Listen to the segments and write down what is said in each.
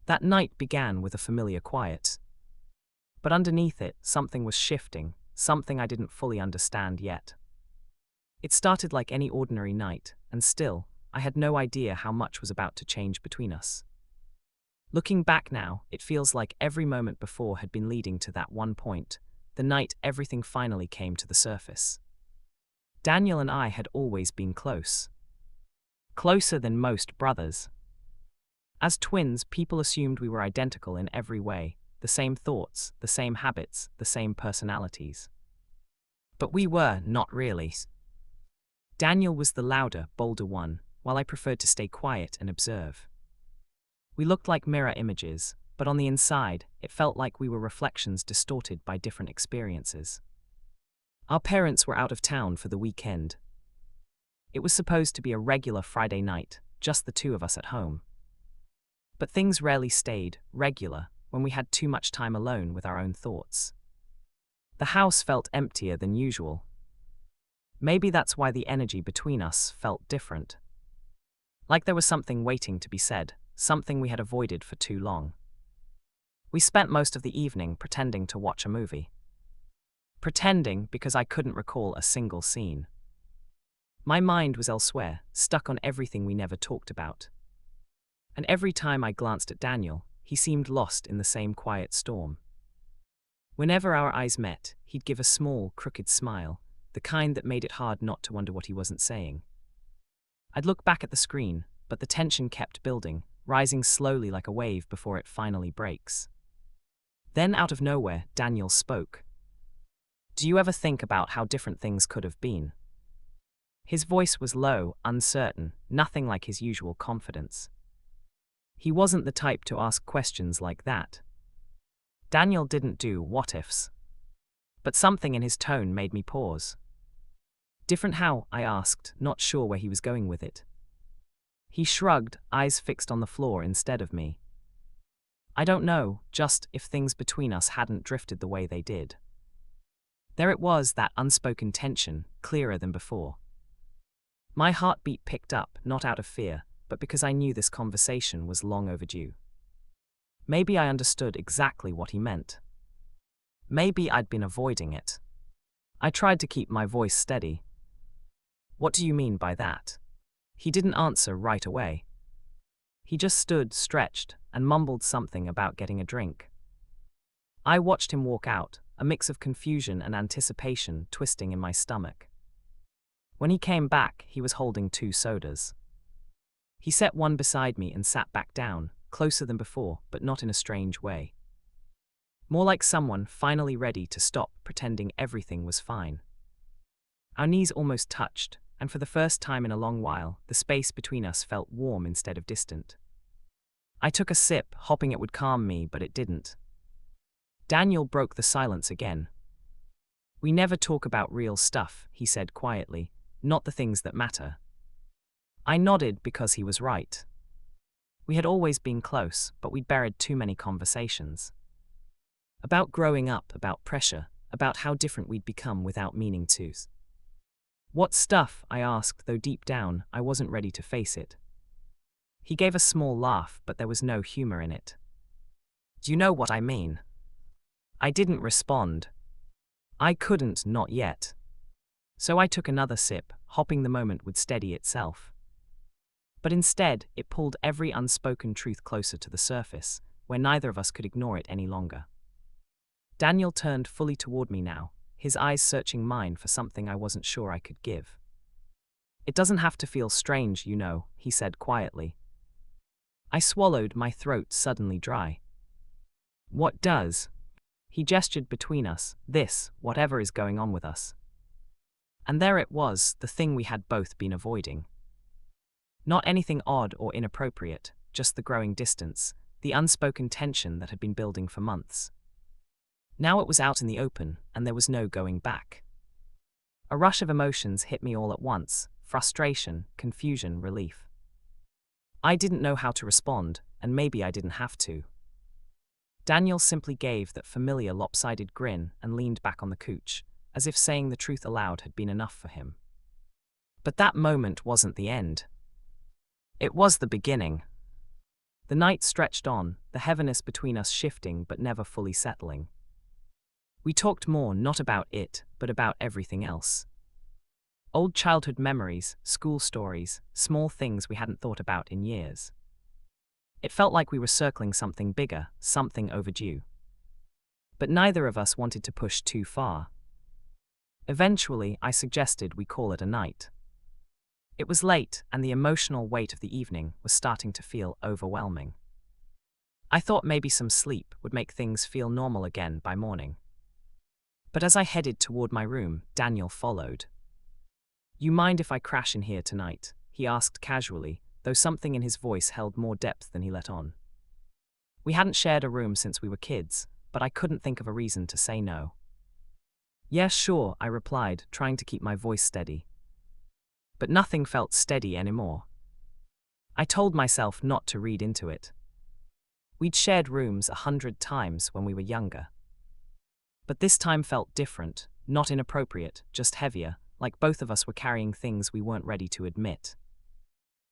That night began with a familiar quiet. But underneath it, something was shifting, something I didn't fully understand yet. It started like any ordinary night, and still, I had no idea how much was about to change between us. Looking back now, it feels like every moment before had been leading to that one point, the night everything finally came to the surface. Daniel and I had always been close. Closer than most brothers. As twins, people assumed we were identical in every way, the same thoughts, the same habits, the same personalities. But we were not really. Daniel was the louder, bolder one, while I preferred to stay quiet and observe. We looked like mirror images, but on the inside, it felt like we were reflections distorted by different experiences. Our parents were out of town for the weekend. It was supposed to be a regular Friday night, just the two of us at home. But things rarely stayed regular when we had too much time alone with our own thoughts. The house felt emptier than usual. Maybe that's why the energy between us felt different. Like there was something waiting to be said, something we had avoided for too long. We spent most of the evening pretending to watch a movie. Pretending because I couldn't recall a single scene. My mind was elsewhere, stuck on everything we never talked about. And every time I glanced at Daniel, he seemed lost in the same quiet storm. Whenever our eyes met, he'd give a small, crooked smile, the kind that made it hard not to wonder what he wasn't saying. I'd look back at the screen, but the tension kept building, rising slowly like a wave before it finally breaks. Then out of nowhere, Daniel spoke. "Do you ever think about how different things could have been?" His voice was low, uncertain, nothing like his usual confidence. He wasn't the type to ask questions like that. Daniel didn't do what-ifs. But something in his tone made me pause. "Different how?" I asked, not sure where he was going with it. He shrugged, eyes fixed on the floor instead of me. "I don't know, just if things between us hadn't drifted the way they did." There it was, that unspoken tension, clearer than before. My heartbeat picked up, not out of fear, but because I knew this conversation was long overdue. Maybe I understood exactly what he meant. Maybe I'd been avoiding it. I tried to keep my voice steady. "What do you mean by that?" He didn't answer right away. He just stood, stretched, and mumbled something about getting a drink. I watched him walk out, a mix of confusion and anticipation twisting in my stomach. When he came back, he was holding 2 sodas. He set one beside me and sat back down, closer than before, but not in a strange way. More like someone finally ready to stop pretending everything was fine. Our knees almost touched, and for the first time in a long while, the space between us felt warm instead of distant. I took a sip, hoping it would calm me, but it didn't. Daniel broke the silence again. "We never talk about real stuff," he said quietly, "not the things that matter." I nodded because he was right. We had always been close, but we'd buried too many conversations. About growing up, about pressure, about how different we'd become without meaning to. "What stuff?" I asked, though deep down, I wasn't ready to face it. He gave a small laugh, but there was no humor in it. "Do you know what I mean?" I didn't respond. I couldn't, not yet. So I took another sip, hoping the moment would steady itself. But instead, it pulled every unspoken truth closer to the surface, where neither of us could ignore it any longer. Daniel turned fully toward me now, his eyes searching mine for something I wasn't sure I could give. "It doesn't have to feel strange, you know," he said quietly. I swallowed, my throat suddenly dry. "What does?" He gestured between us, "This, whatever is going on with us." And there it was, the thing we had both been avoiding. Not anything odd or inappropriate, just the growing distance, the unspoken tension that had been building for months. Now it was out in the open, and there was no going back. A rush of emotions hit me all at once: frustration, confusion, relief. I didn't know how to respond, and maybe I didn't have to. Daniel simply gave that familiar lopsided grin and leaned back on the couch, as if saying the truth aloud had been enough for him. But that moment wasn't the end. It was the beginning. The night stretched on, the heaviness between us shifting but never fully settling. We talked more not about it, but about everything else. Old childhood memories, school stories, small things we hadn't thought about in years. It felt like we were circling something bigger, something overdue. But neither of us wanted to push too far. Eventually, I suggested we call it a night. It was late, and the emotional weight of the evening was starting to feel overwhelming. I thought maybe some sleep would make things feel normal again by morning. But as I headed toward my room, Daniel followed. "You mind if I crash in here tonight?" he asked casually, though something in his voice held more depth than he let on. We hadn't shared a room since we were kids, but I couldn't think of a reason to say no. "Yeah, sure," I replied, trying to keep my voice steady. But nothing felt steady anymore. I told myself not to read into it. We'd shared rooms 100 times when we were younger. But this time felt different, not inappropriate, just heavier, like both of us were carrying things we weren't ready to admit.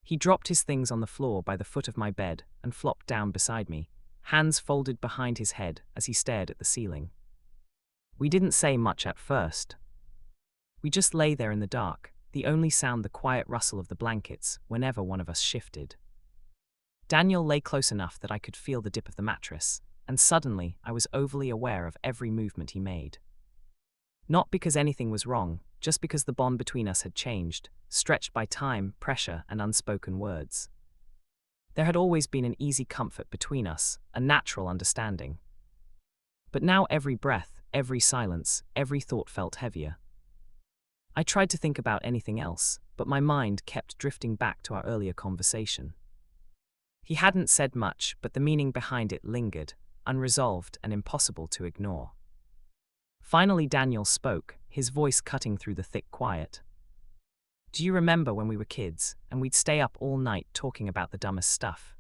He dropped his things on the floor by the foot of my bed and flopped down beside me, hands folded behind his head as he stared at the ceiling. We didn't say much at first. We just lay there in the dark, the only sound the quiet rustle of the blankets whenever one of us shifted. Daniel lay close enough that I could feel the dip of the mattress, and suddenly I was overly aware of every movement he made. Not because anything was wrong, just because the bond between us had changed, stretched by time, pressure, and unspoken words. There had always been an easy comfort between us, a natural understanding. But now every breath, every silence, every thought felt heavier. I tried to think about anything else, but my mind kept drifting back to our earlier conversation. He hadn't said much, but the meaning behind it lingered, unresolved and impossible to ignore. Finally Daniel spoke, his voice cutting through the thick quiet. "Do you remember when we were kids, and we'd stay up all night talking about the dumbest stuff?"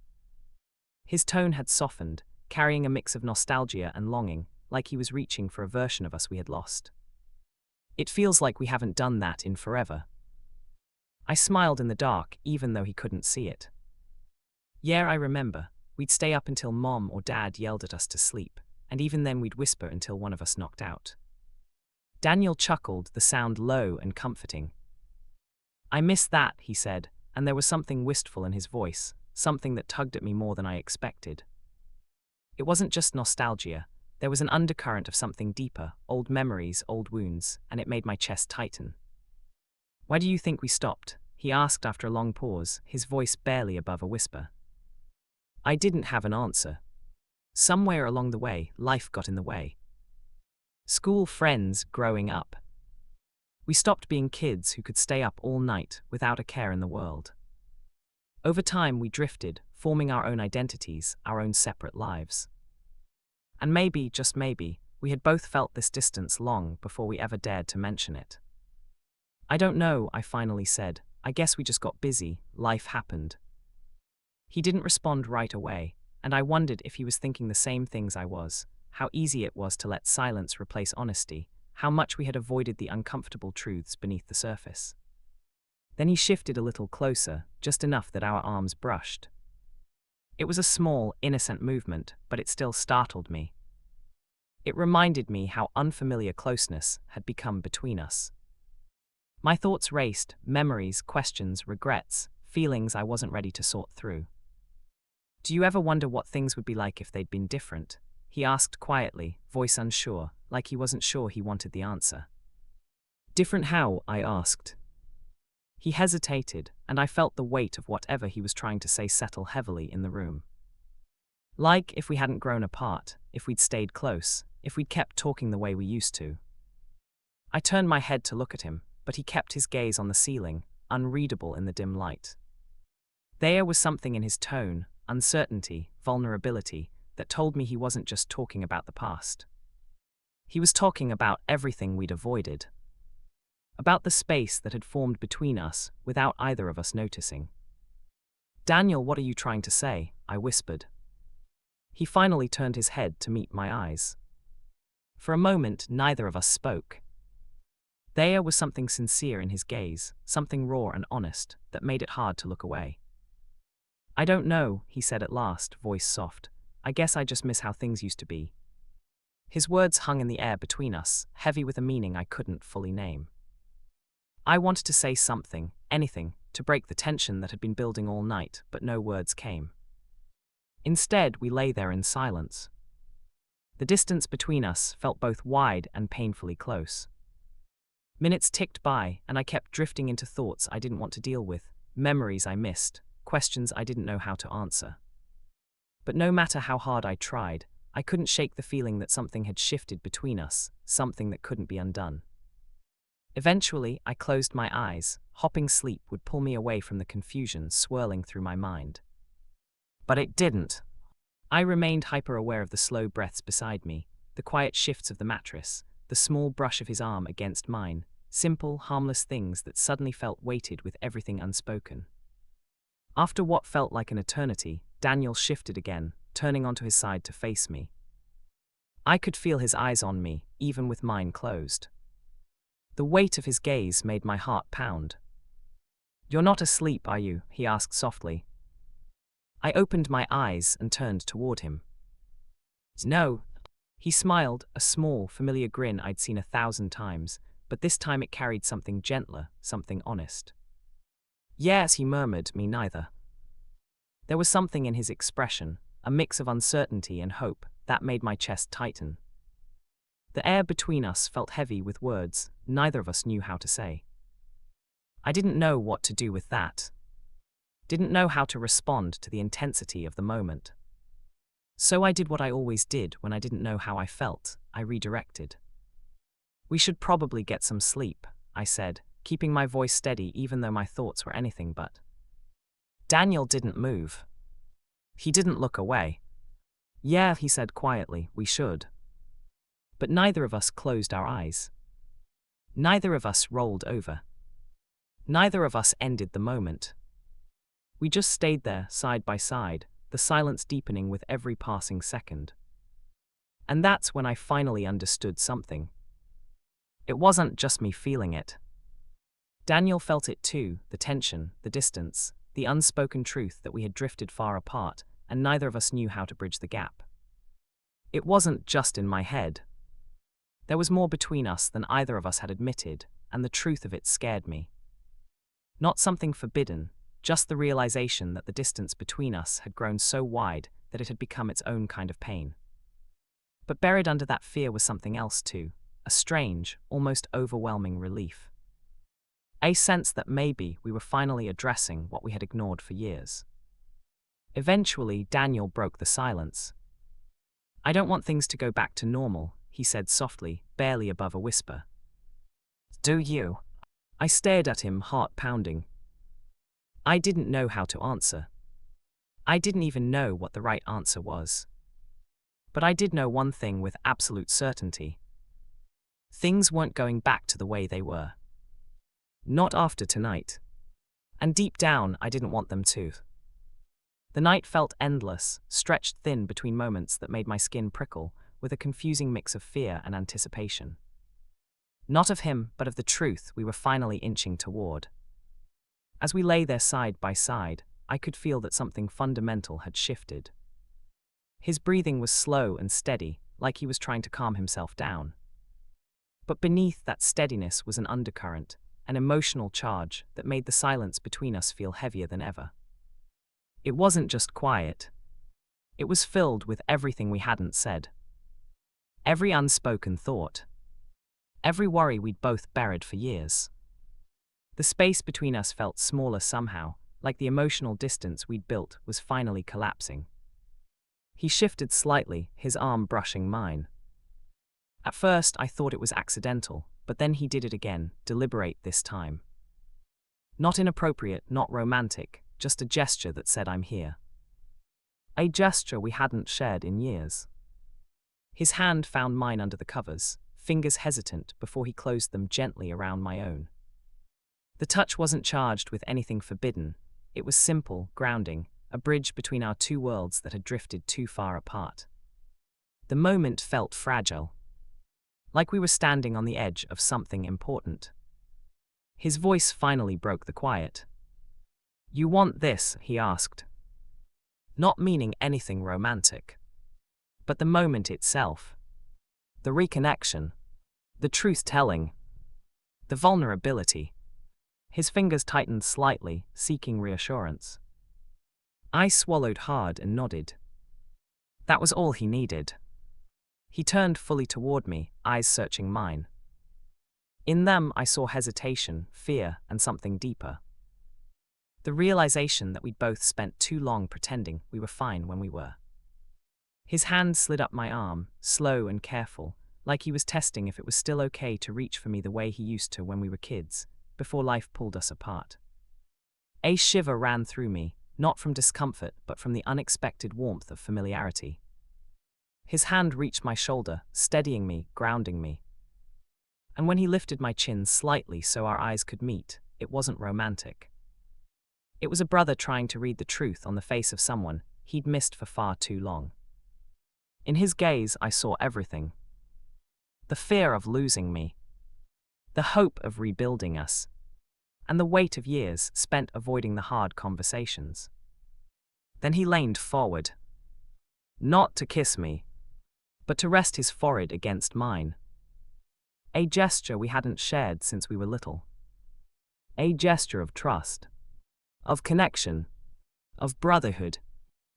His tone had softened, carrying a mix of nostalgia and longing, like he was reaching for a version of us we had lost. "It feels like we haven't done that in forever." I smiled in the dark, even though he couldn't see it. "Yeah, I remember. We'd stay up until Mom or Dad yelled at us to sleep, and even then we'd whisper until one of us knocked out." Daniel chuckled, the sound low and comforting. "I miss that," he said, and there was something wistful in his voice, something that tugged at me more than I expected. It wasn't just nostalgia. There was an undercurrent of something deeper, old memories, old wounds, and it made my chest tighten. "Why do you think we stopped?" he asked after a long pause, his voice barely above a whisper. I didn't have an answer. Somewhere along the way, life got in the way. School friends, growing up. We stopped being kids who could stay up all night without a care in the world. Over time we drifted, forming our own identities, our own separate lives. And maybe, just maybe, we had both felt this distance long before we ever dared to mention it. "I don't know," I finally said. "I guess we just got busy, life happened." He didn't respond right away, and I wondered if he was thinking the same things I was, how easy it was to let silence replace honesty, how much we had avoided the uncomfortable truths beneath the surface. Then he shifted a little closer, just enough that our arms brushed. It was a small, innocent movement, but it still startled me. It reminded me how unfamiliar closeness had become between us. My thoughts raced, memories, questions, regrets, feelings I wasn't ready to sort through. "Do you ever wonder what things would be like if they'd been different?" he asked quietly, voice unsure, like he wasn't sure he wanted the answer. "Different how?" I asked. He hesitated, and I felt the weight of whatever he was trying to say settle heavily in the room. Like if we hadn't grown apart, if we'd stayed close, if we'd kept talking the way we used to. I turned my head to look at him, but he kept his gaze on the ceiling, unreadable in the dim light. There was something in his tone, uncertainty, vulnerability, that told me he wasn't just talking about the past. He was talking about everything we'd avoided. About the space that had formed between us without either of us noticing. "Daniel, what are you trying to say?" I whispered. He finally turned his head to meet my eyes. For a moment, neither of us spoke. There was something sincere in his gaze, something raw and honest, that made it hard to look away. "I don't know," he said at last, voice soft. "I guess I just miss how things used to be." His words hung in the air between us, heavy with a meaning I couldn't fully name. I wanted to say something, anything, to break the tension that had been building all night, but no words came. Instead, we lay there in silence. The distance between us felt both wide and painfully close. Minutes ticked by, and I kept drifting into thoughts I didn't want to deal with, memories I missed, questions I didn't know how to answer. But no matter how hard I tried, I couldn't shake the feeling that something had shifted between us, something that couldn't be undone. Eventually, I closed my eyes, hoping sleep would pull me away from the confusion swirling through my mind. But it didn't. I remained hyper-aware of the slow breaths beside me, the quiet shifts of the mattress, the small brush of his arm against mine, simple, harmless things that suddenly felt weighted with everything unspoken. After what felt like an eternity, Daniel shifted again, turning onto his side to face me. I could feel his eyes on me, even with mine closed. The weight of his gaze made my heart pound. "You're not asleep, are you?" he asked softly. I opened my eyes and turned toward him. "No." He smiled, a small, familiar grin I'd seen 1,000 times, but this time it carried something gentler, something honest. "Yes," he murmured, "me neither." There was something in his expression, a mix of uncertainty and hope, that made my chest tighten. The air between us felt heavy with words neither of us knew how to say. I didn't know what to do with that. Didn't know how to respond to the intensity of the moment. So I did what I always did when I didn't know how I felt. I redirected. "We should probably get some sleep," I said, keeping my voice steady even though my thoughts were anything but. Daniel didn't move. He didn't look away. "Yeah," he said quietly, "we should." But neither of us closed our eyes. Neither of us rolled over. Neither of us ended the moment. We just stayed there, side by side, the silence deepening with every passing second. And that's when I finally understood something. It wasn't just me feeling it. Daniel felt it too, the tension, the distance, the unspoken truth that we had drifted far apart, and neither of us knew how to bridge the gap. It wasn't just in my head. There was more between us than either of us had admitted, and the truth of it scared me. Not something forbidden, just the realization that the distance between us had grown so wide that it had become its own kind of pain. But buried under that fear was something else too, a strange, almost overwhelming relief. A sense that maybe we were finally addressing what we had ignored for years. Eventually, Daniel broke the silence. "I don't want things to go back to normal," he said softly, barely above a whisper. "Do you?" I stared at him, heart pounding. I didn't know how to answer. I didn't even know what the right answer was. But I did know one thing with absolute certainty. Things weren't going back to the way they were. Not after tonight. And deep down, I didn't want them to. The night felt endless, stretched thin between moments that made my skin prickle, with a confusing mix of fear and anticipation. Not of him, but of the truth we were finally inching toward. As we lay there side by side, I could feel that something fundamental had shifted. His breathing was slow and steady, like he was trying to calm himself down. But beneath that steadiness was an undercurrent, an emotional charge that made the silence between us feel heavier than ever. It wasn't just quiet. It was filled with everything we hadn't said. Every unspoken thought. Every worry we'd both buried for years. The space between us felt smaller somehow, like the emotional distance we'd built was finally collapsing. He shifted slightly, his arm brushing mine. At first, I thought it was accidental, but then he did it again, deliberate this time. Not inappropriate, not romantic, just a gesture that said I'm here. A gesture we hadn't shared in years. His hand found mine under the covers, fingers hesitant before he closed them gently around my own. The touch wasn't charged with anything forbidden. It was simple, grounding, a bridge between our two worlds that had drifted too far apart. The moment felt fragile. Like we were standing on the edge of something important. His voice finally broke the quiet. "You want this?" he asked. not meaning anything romantic. But the moment itself, the reconnection, the truth-telling, the vulnerability. His fingers tightened slightly, seeking reassurance. I swallowed hard and nodded. That was all he needed. He turned fully toward me, eyes searching mine. In them I saw hesitation, fear, and something deeper. The realization that we'd both spent too long pretending we were fine when we were. His hand slid up my arm, slow and careful, like he was testing if it was still okay to reach for me the way he used to when we were kids, before life pulled us apart. A shiver ran through me, not from discomfort but from the unexpected warmth of familiarity. His hand reached my shoulder, steadying me, grounding me. And when he lifted my chin slightly so our eyes could meet, it wasn't romantic. It was a brother trying to read the truth on the face of someone he'd missed for far too long. In his gaze I saw everything. The fear of losing me, the hope of rebuilding us, and the weight of years spent avoiding the hard conversations. Then he leaned forward. Not to kiss me, but to rest his forehead against mine. A gesture we hadn't shared since we were little. A gesture of trust, of connection, of brotherhood,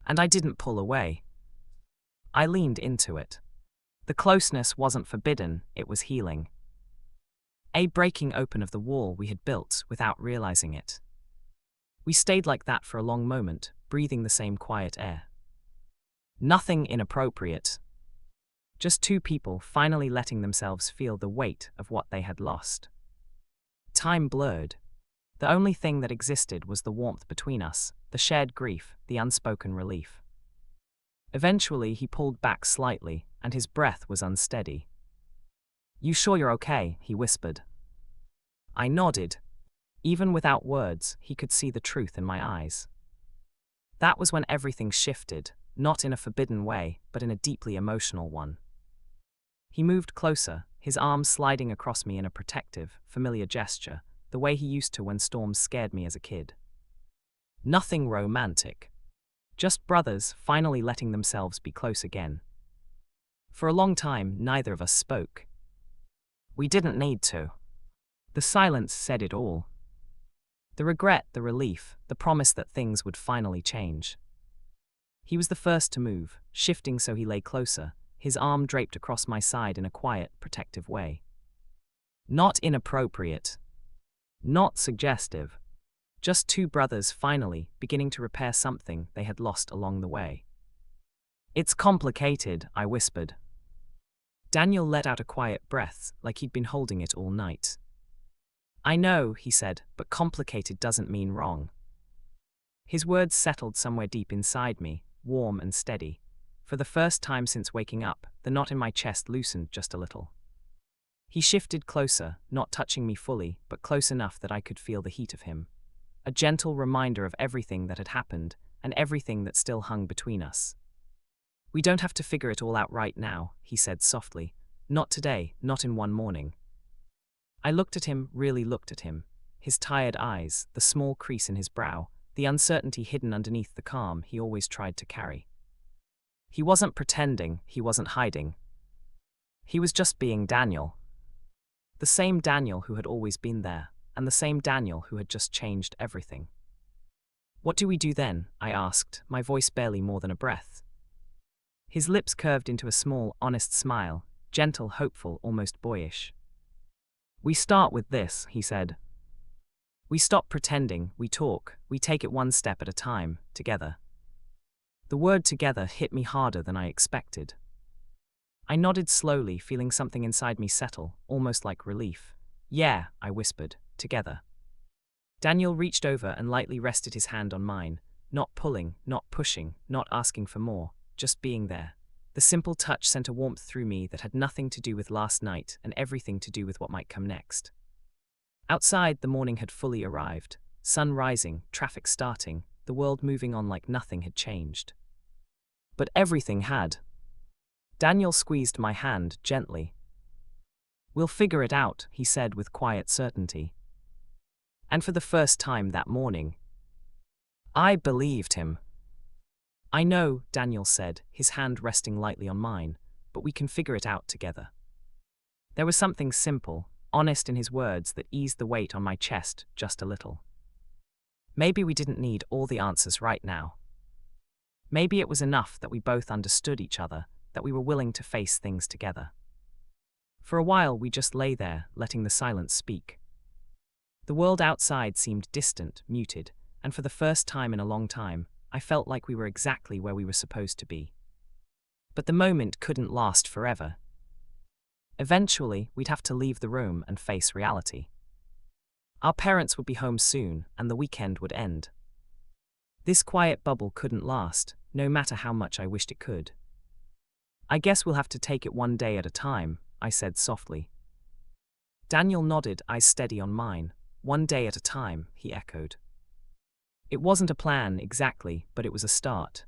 and I didn't pull away. I leaned into it. The closeness wasn't forbidden, it was healing. A breaking open of the wall we had built without realizing it. We stayed like that for a long moment, breathing the same quiet air. Nothing inappropriate. Just two people finally letting themselves feel the weight of what they had lost. Time blurred. The only thing that existed was the warmth between us, the shared grief, the unspoken relief. Eventually he pulled back slightly, and his breath was unsteady. You sure you're okay? He whispered. I nodded. Even without words, he could see the truth in my eyes. That was when everything shifted, not in a forbidden way, but in a deeply emotional one. He moved closer, his arms sliding across me in a protective, familiar gesture, the way he used to when storms scared me as a kid. Nothing romantic. Just brothers finally letting themselves be close again. For a long time, neither of us spoke. We didn't need to. The silence said it all. The regret, the relief, the promise that things would finally change. He was the first to move, shifting so he lay closer, his arm draped across my side in a quiet, protective way. Not inappropriate. Not suggestive. Just two brothers finally beginning to repair something they had lost along the way. It's complicated, I whispered. Daniel let out a quiet breath, like he'd been holding it all night. I know, he said, but complicated doesn't mean wrong. His words settled somewhere deep inside me, warm and steady. For the first time since waking up, the knot in my chest loosened just a little. He shifted closer, not touching me fully, but close enough that I could feel the heat of him. A gentle reminder of everything that had happened, and everything that still hung between us. We don't have to figure it all out right now, he said softly. Not today, not in one morning. I looked at him, really looked at him. His tired eyes, the small crease in his brow, the uncertainty hidden underneath the calm he always tried to carry. He wasn't pretending, he wasn't hiding. He was just being Daniel. The same Daniel who had always been there, and the same Daniel who had just changed everything. What do we do then? I asked, my voice barely more than a breath. His lips curved into a small, honest smile, gentle, hopeful, almost boyish. We start with this, he said. We stop pretending, we talk, we take it one step at a time, together. The word together hit me harder than I expected. I nodded slowly, feeling something inside me settle, almost like relief. Yeah, I whispered, together. Daniel reached over and lightly rested his hand on mine, not pulling, not pushing, not asking for more, just being there. The simple touch sent a warmth through me that had nothing to do with last night and everything to do with what might come next. Outside, the morning had fully arrived, sun rising, traffic starting, the world moving on like nothing had changed. But everything had. Daniel squeezed my hand gently. We'll figure it out, he said with quiet certainty. And for the first time that morning, I believed him. I know, Daniel said, his hand resting lightly on mine, but we can figure it out together. There was something simple, honest in his words that eased the weight on my chest just a little. Maybe we didn't need all the answers right now. Maybe it was enough that we both understood each other, that we were willing to face things together. For a while we just lay there, letting the silence speak. The world outside seemed distant, muted, and for the first time in a long time, I felt like we were exactly where we were supposed to be. But the moment couldn't last forever. Eventually, we'd have to leave the room and face reality. Our parents would be home soon, and the weekend would end. This quiet bubble couldn't last, no matter how much I wished it could. I guess we'll have to take it one day at a time, I said softly. Daniel nodded, eyes steady on mine. One day at a time, he echoed. It wasn't a plan, exactly, but it was a start.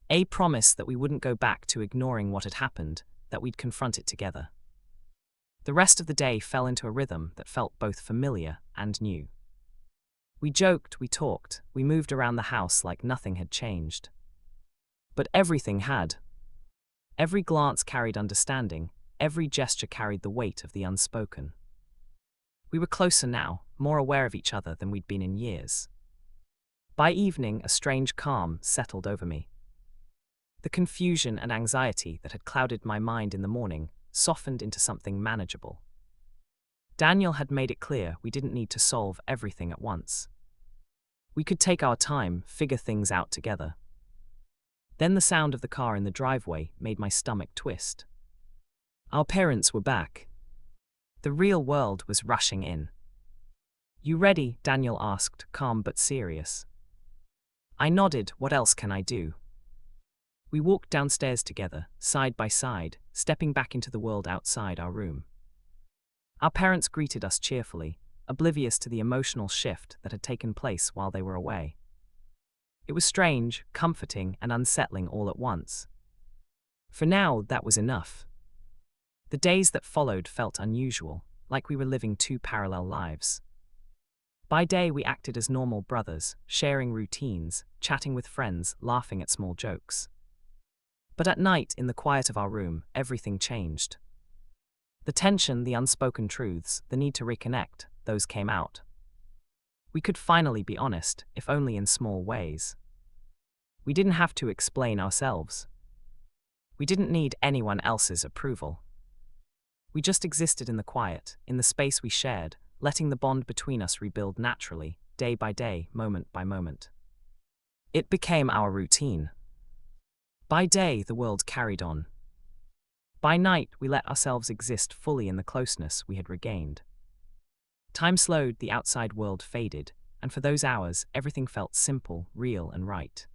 A promise that we wouldn't go back to ignoring what had happened, that we'd confront it together. The rest of the day fell into a rhythm that felt both familiar and new. We joked, we talked, we moved around the house like nothing had changed. But everything had. Every glance carried understanding, every gesture carried the weight of the unspoken. We were closer now, more aware of each other than we'd been in years. By evening, a strange calm settled over me. The confusion and anxiety that had clouded my mind in the morning softened into something manageable. Daniel had made it clear we didn't need to solve everything at once. We could take our time, figure things out together. Then the sound of the car in the driveway made my stomach twist. Our parents were back. The real world was rushing in. "You ready?" Daniel asked, calm but serious. I nodded. What else can I do? We walked downstairs together, side by side, stepping back into the world outside our room. Our parents greeted us cheerfully, oblivious to the emotional shift that had taken place while they were away. It was strange, comforting, and unsettling all at once. For now, that was enough. The days that followed felt unusual, like we were living two parallel lives. By day, we acted as normal brothers, sharing routines, chatting with friends, laughing at small jokes. But at night, in the quiet of our room, everything changed. The tension, the unspoken truths, the need to reconnect, those came out. We could finally be honest, if only in small ways. We didn't have to explain ourselves. We didn't need anyone else's approval. We just existed in the quiet, in the space we shared, letting the bond between us rebuild naturally, day by day, moment by moment. It became our routine. By day, the world carried on. By night, we let ourselves exist fully in the closeness we had regained. Time slowed, the outside world faded, and for those hours, everything felt simple, real, and right.